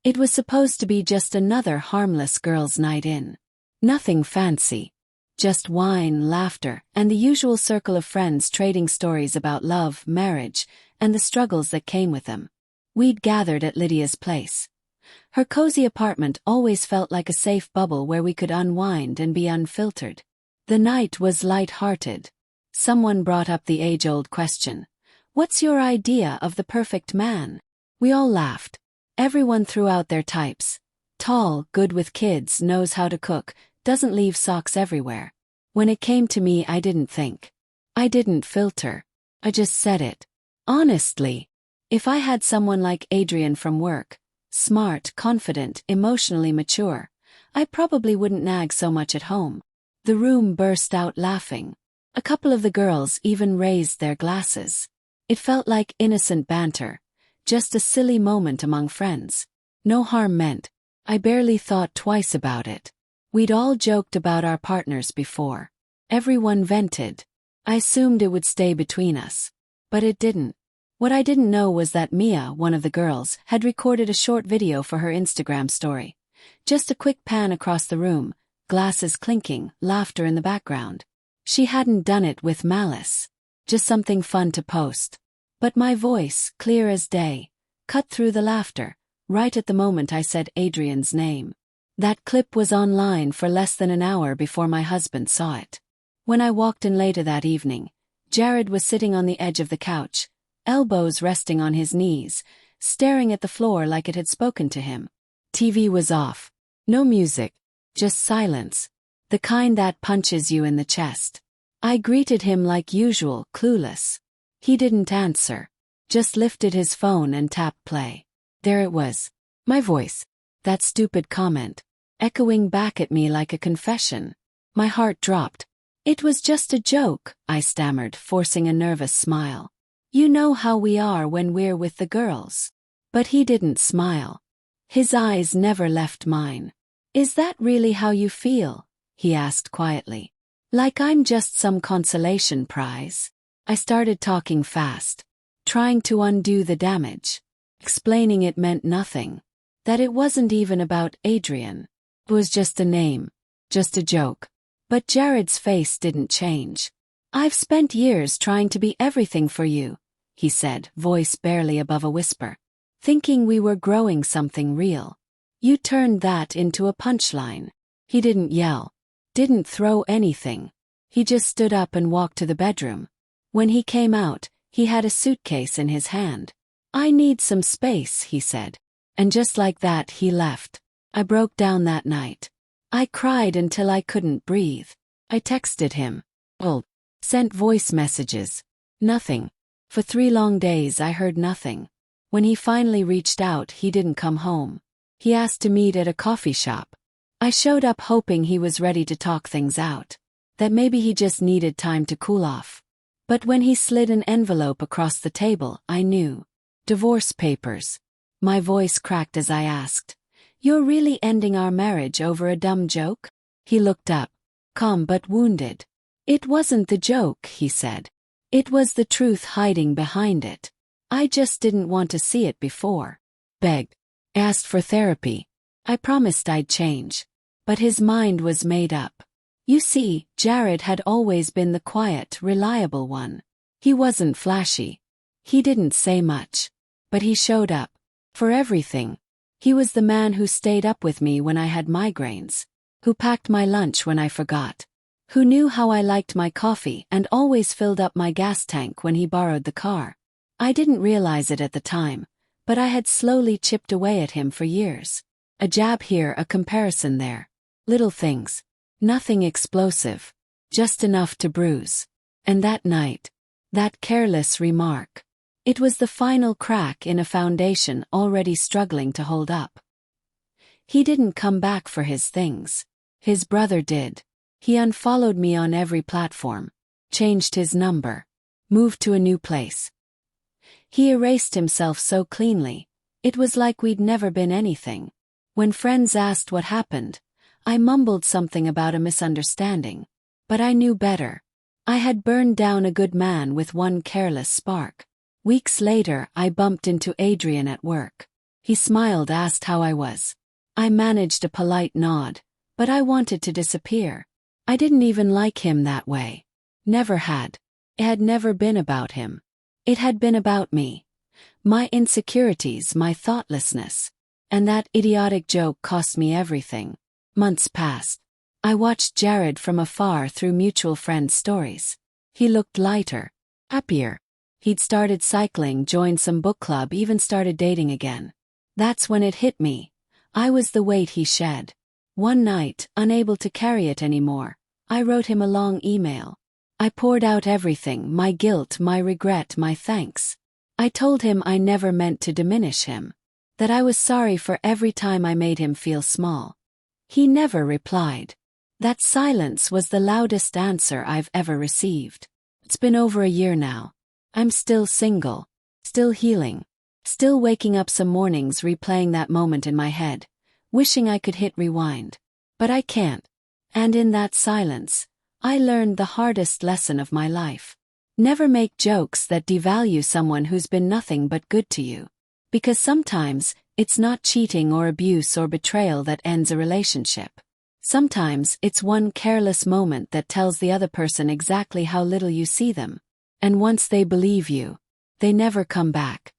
It was supposed to be just another harmless girls' night in. Nothing fancy. Just wine, laughter, and the usual circle of friends trading stories about love, marriage, and the struggles that came with them. We'd gathered at Lydia's place. Her cozy apartment always felt like a safe bubble where we could unwind and be unfiltered. The night was light-hearted. Someone brought up the age-old question, "What's your idea of the perfect man?" We all laughed. Everyone threw out their types. Tall, good with kids, knows how to cook, doesn't leave socks everywhere. When it came to me, I didn't think. I didn't filter. I just said it. Honestly. If I had someone like Adrian from work, smart, confident, emotionally mature, I probably wouldn't nag so much at home. The room burst out laughing. A couple of the girls even raised their glasses. It felt like innocent banter. Just a silly moment among friends. No harm meant. I barely thought twice about it. We'd all joked about our partners before. Everyone vented. I assumed it would stay between us. But it didn't. What I didn't know was that Mia, one of the girls, had recorded a short video for her Instagram story. Just a quick pan across the room, glasses clinking, laughter in the background. She hadn't done it with malice. Just something fun to post. But my voice, clear as day, cut through the laughter, right at the moment I said Adrian's name. That clip was online for less than an hour before my husband saw it. When I walked in later that evening, Jared was sitting on the edge of the couch, elbows resting on his knees, staring at the floor like it had spoken to him. TV was off. No music. Just silence. The kind that punches you in the chest. I greeted him like usual, clueless. He didn't answer. Just lifted his phone and tapped play. There it was. My voice. That stupid comment. Echoing back at me like a confession. My heart dropped. "It was just a joke," I stammered, forcing a nervous smile. "You know how we are when we're with the girls." But he didn't smile. His eyes never left mine. "Is that really how you feel?" he asked quietly. "Like I'm just some consolation prize?" I started talking fast, trying to undo the damage, explaining it meant nothing, that it wasn't even about Adrian. It was just a name, just a joke. But Jared's face didn't change. "I've spent years trying to be everything for you," he said, voice barely above a whisper, "thinking we were growing something real. You turned that into a punchline." He didn't yell, didn't throw anything. He just stood up and walked to the bedroom. When he came out, he had a suitcase in his hand. "I need some space," he said. And just like that, he left. I broke down that night. I cried until I couldn't breathe. I texted him. Sent voice messages. Nothing. For 3 long days I heard nothing. When he finally reached out, he didn't come home. He asked to meet at a coffee shop. I showed up hoping he was ready to talk things out. That maybe he just needed time to cool off. But when he slid an envelope across the table, I knew. Divorce papers. My voice cracked as I asked, "You're really ending our marriage over a dumb joke?" He looked up, calm but wounded. "It wasn't the joke," he said. "It was the truth hiding behind it. I just didn't want to see it before." Begged. Asked for therapy. I promised I'd change. But his mind was made up. You see, Jared had always been the quiet, reliable one. He wasn't flashy. He didn't say much. But he showed up. For everything. He was the man who stayed up with me when I had migraines. Who packed my lunch when I forgot. Who knew how I liked my coffee and always filled up my gas tank when he borrowed the car. I didn't realize it at the time, but I had slowly chipped away at him for years. A jab here, a comparison there. Little things. Nothing explosive. Just enough to bruise. And that night. That careless remark. It was the final crack in a foundation already struggling to hold up. He didn't come back for his things. His brother did. He unfollowed me on every platform. Changed his number. Moved to a new place. He erased himself so cleanly. It was like we'd never been anything. When friends asked what happened, I mumbled something about a misunderstanding. But I knew better. I had burned down a good man with one careless spark. Weeks later, I bumped into Adrian at work. He smiled, asked how I was. I managed a polite nod, but I wanted to disappear. I didn't even like him that way. Never had. It had never been about him. It had been about me. My insecurities, my thoughtlessness. And that idiotic joke cost me everything. Months passed. I watched Jared from afar through mutual friends' stories. He looked lighter, happier. He'd started cycling, joined some book club, even started dating again. That's when it hit me. I was the weight he shed. One night, unable to carry it anymore, I wrote him a long email. I poured out everything, my guilt, my regret, my thanks. I told him I never meant to diminish him. That I was sorry for every time I made him feel small. He never replied. That silence was the loudest answer I've ever received. It's been over a year now. I'm still single. Still healing. Still waking up some mornings replaying that moment in my head, wishing I could hit rewind. But I can't. And in that silence, I learned the hardest lesson of my life. Never make jokes that devalue someone who's been nothing but good to you. Because sometimes, it's not cheating or abuse or betrayal that ends a relationship. Sometimes, it's one careless moment that tells the other person exactly how little you see them. And once they believe you, they never come back.